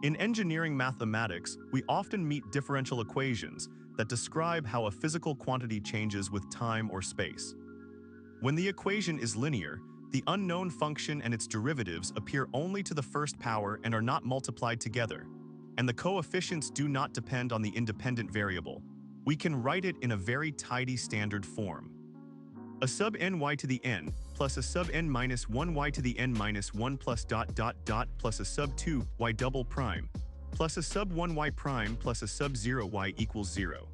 In engineering mathematics, we often meet differential equations that describe how a physical quantity changes with time or space. When the equation is linear, the unknown function and its derivatives appear only to the first power and are not multiplied together, and the coefficients do not depend on the independent variable. We can write it in a very tidy standard form. A sub ny to the n plus a sub n minus 1 y to the n minus 1 plus plus a sub 2 y double prime plus a sub 1 y prime plus a sub 0 y equals 0,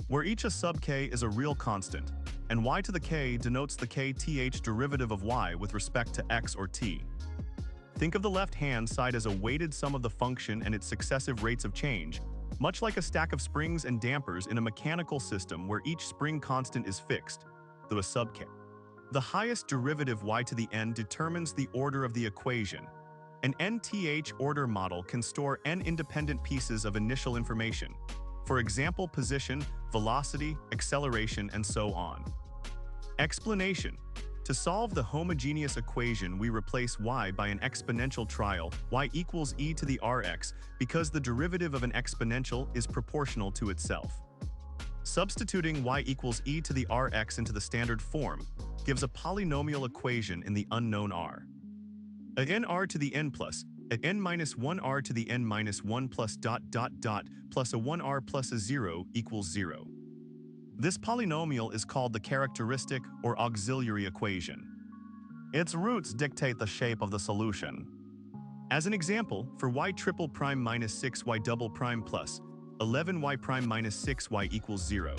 where each a sub k is a real constant, and y to the k denotes the kth derivative of y with respect to x or t. Think of the left-hand side as a weighted sum of the function and its successive rates of change, much like a stack of springs and dampers in a mechanical system where each spring constant is fixed, though a sub k. The highest derivative y to the n determines the order of the equation. An nth order model can store n independent pieces of initial information, for example position, velocity, acceleration, and so on. Explanation. To solve the homogeneous equation, we replace y by an exponential trial, y equals e to the rx, because the derivative of an exponential is proportional to itself. Substituting y equals e to the rx into the standard form gives a polynomial equation in the unknown r. A nr to the n plus, a n minus 1r to the n minus 1 plus plus a 1r plus a 0 equals 0. This polynomial is called the characteristic or auxiliary equation. Its roots dictate the shape of the solution. As an example, for y triple prime minus 6y double prime plus 11y prime minus 6y equals 0.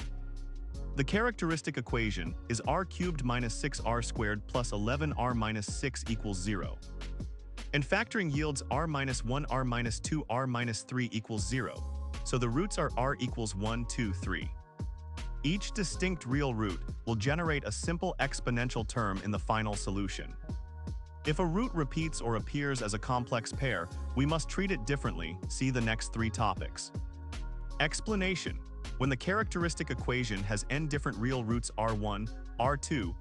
The characteristic equation is r cubed minus 6r squared plus 11r minus 6 equals 0. And factoring yields r minus 1, r minus 2, r minus 3 equals 0. So the roots are r equals 1, 2, 3. Each distinct real root will generate a simple exponential term in the final solution. If a root repeats or appears as a complex pair, we must treat it differently. See the next three topics. Explanation. When the characteristic equation has n different real roots r1, r2,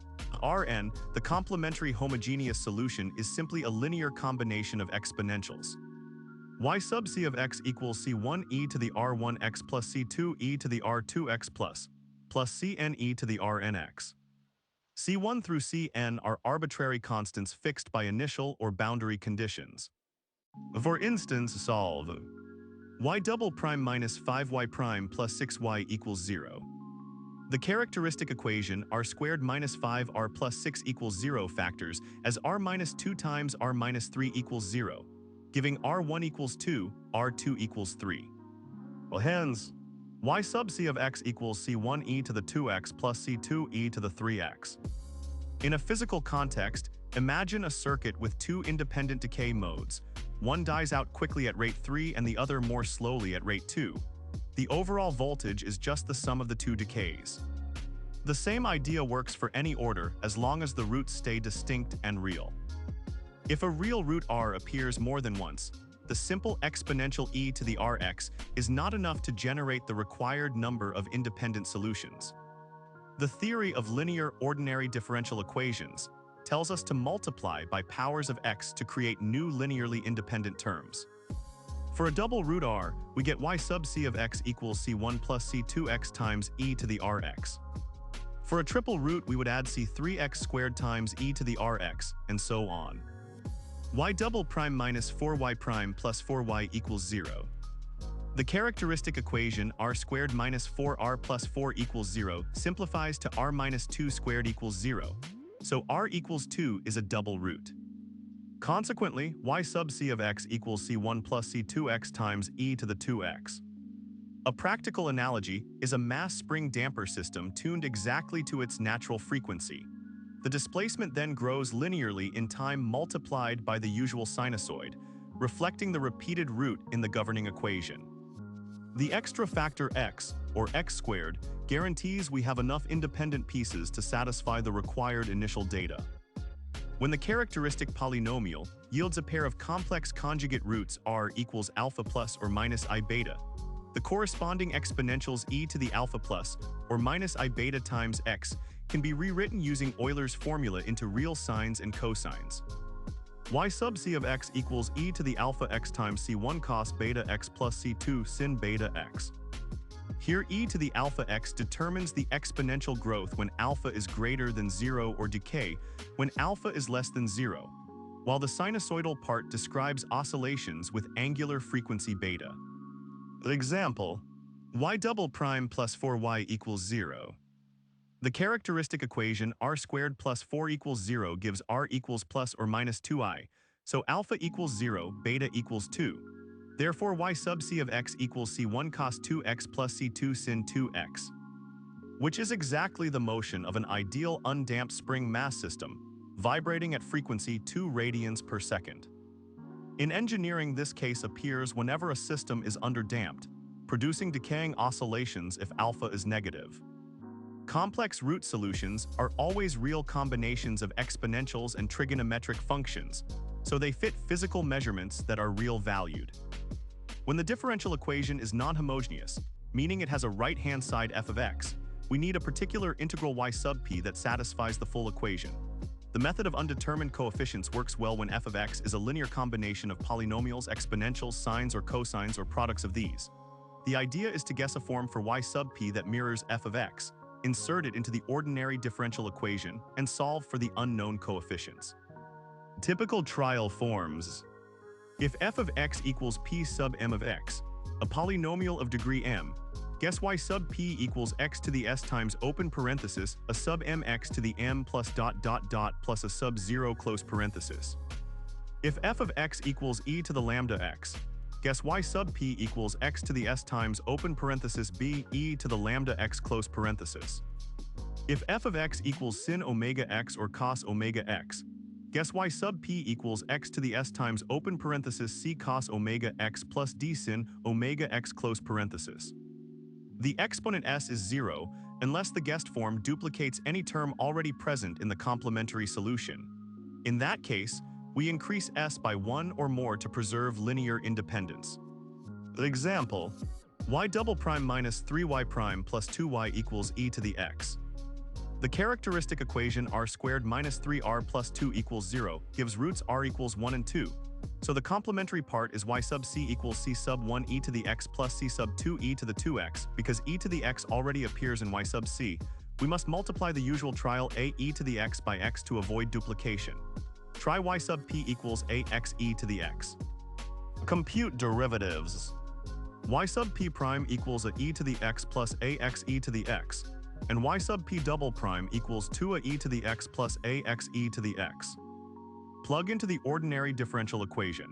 rn, the complementary homogeneous solution is simply a linear combination of exponentials. Y sub c of x equals c1 e to the r1x plus c2 e to the r2x plus cn e to the rnx. c1 through cn are arbitrary constants fixed by initial or boundary conditions. For instance, solve y double prime minus 5y prime plus 6y equals 0. The characteristic equation r squared minus 5r plus 6 equals 0 factors as r minus 2 times r minus 3 equals 0, giving r1 equals 2, r2 equals 3. Well, hence, y sub c of x equals c1 e to the 2x plus c2 e to the 3x. In a physical context, imagine a circuit with two independent decay modes. One dies out quickly at rate 3 and the other more slowly at rate 2. The overall voltage is just the sum of the two decays. The same idea works for any order as long as the roots stay distinct and real. If a real root r appears more than once, the simple exponential e to the rx is not enough to generate the required number of independent solutions. The theory of linear ordinary differential equations tells us to multiply by powers of x to create new linearly independent terms. For a double root r, we get y sub c of x equals c1 plus c2x times e to the rx. For a triple root, we would add c3x squared times e to the rx, and so on. Y double prime minus 4y prime plus 4y equals 0. The characteristic equation r squared minus 4r plus 4 equals 0 simplifies to r minus 2 squared equals 0. So r equals 2 is a double root. Consequently, y sub c of x equals c1 plus c2x times e to the 2x. A practical analogy is a mass spring damper system tuned exactly to its natural frequency. The displacement then grows linearly in time multiplied by the usual sinusoid, reflecting the repeated root in the governing equation. The extra factor x, or x squared, guarantees we have enough independent pieces to satisfy the required initial data. When the characteristic polynomial yields a pair of complex conjugate roots r equals alpha plus or minus I beta, the corresponding exponentials e to the alpha plus or minus I beta times x can be rewritten using Euler's formula into real sines and cosines. y sub c of x equals e to the alpha x times c1 cos beta x plus c2 sin beta x. Here e to the alpha x determines the exponential growth when alpha is greater than 0 or decay when alpha is less than 0, while the sinusoidal part describes oscillations with angular frequency beta. Example, y double prime plus 4y equals 0. The characteristic equation r squared plus 4 equals 0 gives r equals plus or minus 2i, so alpha equals 0, beta equals 2. Therefore y sub c of x equals c1 cos 2x plus c2 sin 2x, which is exactly the motion of an ideal undamped spring mass system, vibrating at frequency 2 radians per second. In engineering, this case appears whenever a system is underdamped, producing decaying oscillations if alpha is negative. Complex root solutions are always real combinations of exponentials and trigonometric functions, so they fit physical measurements that are real valued. When the differential equation is non-homogeneous, meaning it has a right-hand side f of x, we need a particular integral y sub p that satisfies the full equation. The method of undetermined coefficients works well when f of x is a linear combination of polynomials, exponentials, sines or cosines or products of these. The idea is to guess a form for y sub p that mirrors f of x, insert it into the ordinary differential equation, and solve for the unknown coefficients. Typical trial forms. If f of x equals p sub m of x, a polynomial of degree m, guess y sub p equals x to the s times open parenthesis a sub mx to the m plus dot dot dot plus a sub 0 close parenthesis. If f of x equals e to the lambda x, guess y sub p equals x to the s times open parenthesis b e to the lambda x close parenthesis. If f of x equals sin omega x or cos omega x, guess y sub p equals x to the s times open parenthesis c cos omega x plus d sin omega x close parenthesis. The exponent s is 0 unless the guessed form duplicates any term already present in the complementary solution. In that case, we increase s by 1 or more to preserve linear independence. Example, y double prime minus 3y prime plus 2y equals e to the x. The characteristic equation r squared minus 3r plus 2 equals 0 gives roots r equals 1 and 2. So the complementary part is y sub c equals c sub 1 e to the x plus c sub 2 e to the 2x. Because e to the x already appears in y sub c, we must multiply the usual trial a e to the x by x to avoid duplication. Try y sub p equals a x e to the x. Compute derivatives. Y sub p prime equals a e to the x plus a x e to the x, and y sub p double prime equals 2 a e to the x plus a x e to the x. Plug into the ordinary differential equation.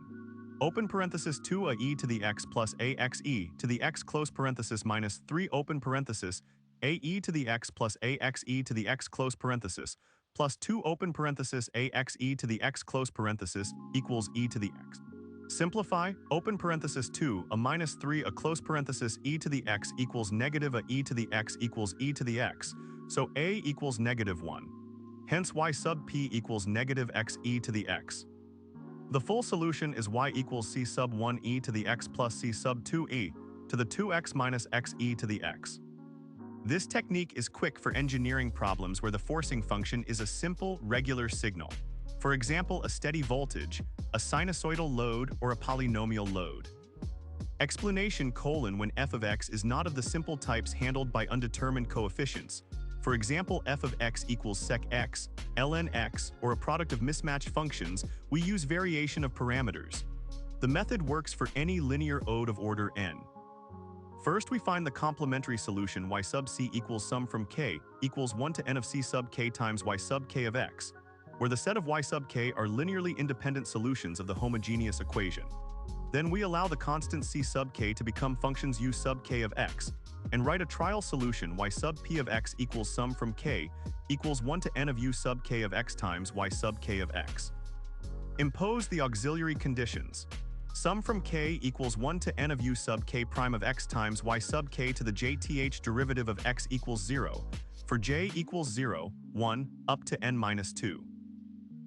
Open parenthesis 2 a e to the x plus a x e to the x close parenthesis minus 3 open parenthesis a e to the x plus a x e to the x close parenthesis plus 2 open parenthesis a x e to the x close parenthesis equals e to the x. Simplify, open parenthesis 2 a minus 3 a close parenthesis e to the x equals negative a e to the x equals e to the x, so a equals negative 1. Hence y sub p equals negative x e to the x. The full solution is y equals c sub 1 e to the x plus c sub 2 e to the 2x minus x e to the x. This technique is quick for engineering problems where the forcing function is a simple, regular signal. For example, a steady voltage, a sinusoidal load, or a polynomial load. Explanation: when f of x is not of the simple types handled by undetermined coefficients. For example, f of x equals sec x, ln x, or a product of mismatched functions, we use variation of parameters. The method works for any linear ode of order n. First, we find the complementary solution y sub c equals sum from k equals 1 to n of c sub k times y sub k of x, where the set of y sub k are linearly independent solutions of the homogeneous equation. Then we allow the constant c sub k to become functions u sub k of x, and write a trial solution y sub p of x equals sum from k equals 1 to n of u sub k of x times y sub k of x. Impose the auxiliary conditions. Sum from k equals 1 to n of u sub k prime of x times y sub k to the jth derivative of x equals 0, for j equals 0, 1, up to n minus 2.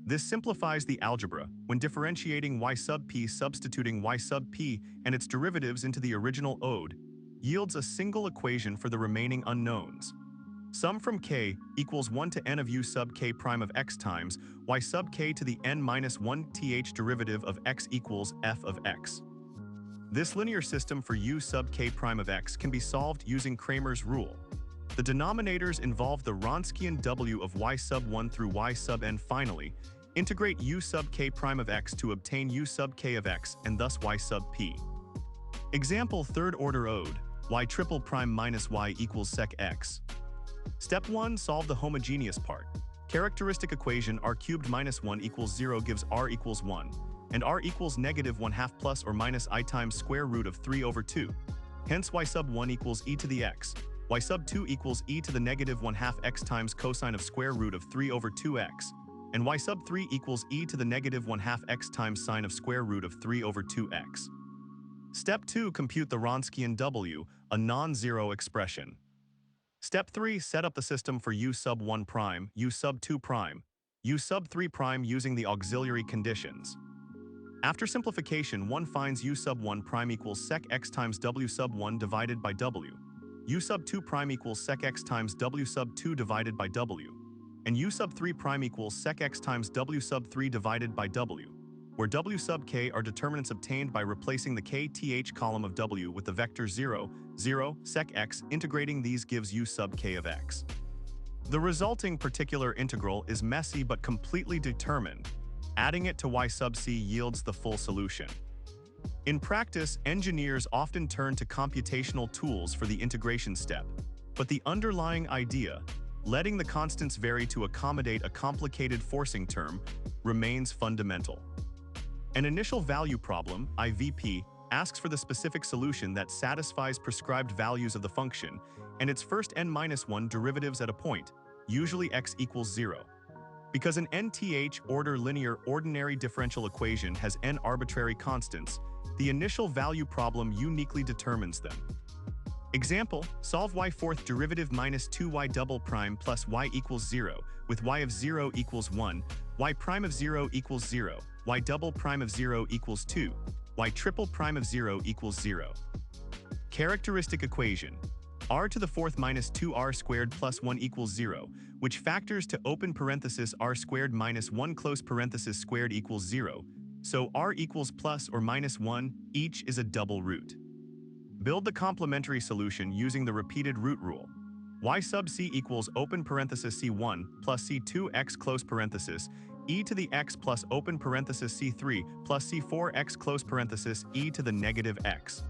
This simplifies the algebra when differentiating y sub p. Substituting y sub p and its derivatives into the original ode yields a single equation for the remaining unknowns. Sum from k equals 1 to n of u sub k prime of x times y sub k to the n minus 1 th derivative of x equals f of x. This linear system for u sub k prime of x can be solved using Cramer's rule. The denominators involve the Wronskian w of y sub 1 through y sub n. Finally, integrate u sub k prime of x to obtain u sub k of x and thus y sub p. Example third order ode, y triple prime minus y equals sec x. Step 1. Solve the homogeneous part. Characteristic equation r cubed minus 1 equals 0 gives r equals 1, and r equals negative 1/2 plus or minus I times square root of 3 over 2. Hence y sub 1 equals e to the x, y sub 2 equals e to the negative 1/2 x times cosine of square root of 3 over 2x, and y sub 3 equals e to the negative 1/2 x times sine of square root of 3 over 2x. Step 2. Compute the Wronskian w, a non-zero expression. Step 3. Set up the system for u sub 1 prime, u sub 2 prime, u sub 3 prime using the auxiliary conditions. After simplification, one finds u sub 1 prime equals sec x times w sub 1 divided by w, u sub 2 prime equals sec x times w sub 2 divided by w, and u sub 3 prime equals sec x times w sub 3 divided by w, where w sub k are determinants obtained by replacing the kth column of w with the vector 0, 0, sec x. Integrating these gives u sub k of x. The resulting particular integral is messy but completely determined. Adding it to y sub c yields the full solution. In practice, engineers often turn to computational tools for the integration step, but the underlying idea, letting the constants vary to accommodate a complicated forcing term, remains fundamental. An initial value problem, IVP, asks for the specific solution that satisfies prescribed values of the function and its first n-1 derivatives at a point, usually x equals 0. Because an nth order linear ordinary differential equation has n arbitrary constants, the initial value problem uniquely determines them. Example, solve y fourth derivative minus 2y double prime plus y equals 0, with y of 0 equals 1, y prime of 0 equals 0, y double prime of 0 equals 2, y triple prime of 0 equals 0. Characteristic equation, r to the fourth minus 2r squared plus 1 equals 0, which factors to open parenthesis r squared minus 1 close parenthesis squared equals 0, so r equals plus or minus 1, each is a double root. Build the complementary solution using the repeated root rule. Y sub c equals open parenthesis c1 plus c2x close parenthesis e to the x plus open parenthesis c3 plus c4x close parenthesis e to the negative x.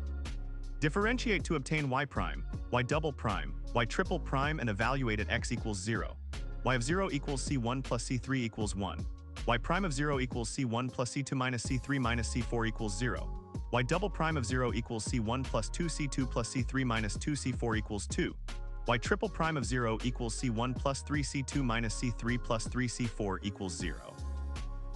Differentiate to obtain y prime, y double prime, y triple prime and evaluate at x equals 0. Y of 0 equals c1 plus c3 equals 1. Y prime of 0 equals c1 plus c2 minus c3 minus c4 equals 0. Y double prime of 0 equals c1 plus 2c2 plus c3 minus 2c4 equals 2. Y triple prime of 0 equals c1 plus 3c2 minus c3 plus 3c4 equals 0.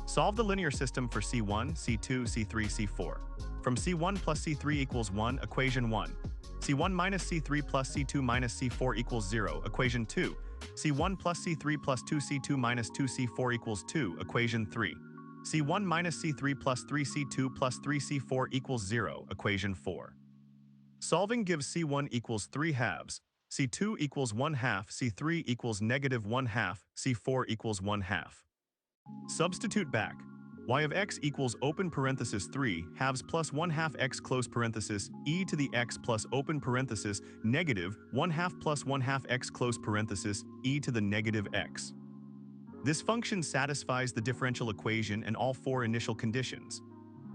Solve the linear system for c1, c2, c3, c4. From c1 plus c3 equals 1, equation 1. c1 minus c3 plus c2 minus c4 equals 0, equation 2. c1 plus c3 plus 2c2 minus 2c4 equals 2, equation 3. c1 minus c3 plus 3c2 plus 3c4 equals 0, equation 4. Solving gives c1 equals 3 halves, c2 equals 1 half, c3 equals negative 1 half, c4 equals 1 half. Substitute back. Y of x equals open parenthesis 3 halves plus 1 half x close parenthesis e to the x plus open parenthesis negative 1 half plus 1 half x close parenthesis e to the negative x. This function satisfies the differential equation and all four initial conditions.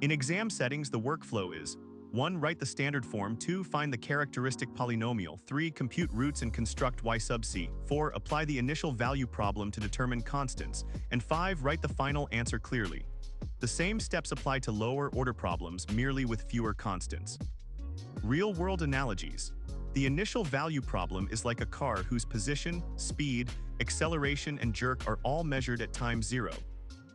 In exam settings, the workflow is 1. Write the standard form. 2. Find the characteristic polynomial. 3. Compute roots and construct y sub c. 4. Apply the initial value problem to determine constants. And 5. Write the final answer clearly. The same steps apply to lower order problems, merely with fewer constants. Real-world analogies. The initial value problem is like a car whose position, speed, acceleration, and jerk are all measured at time 0.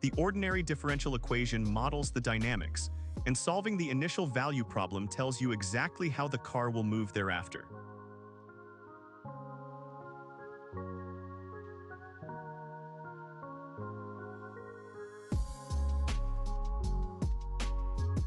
The ordinary differential equation models the dynamics, and solving the initial value problem tells you exactly how the car will move thereafter.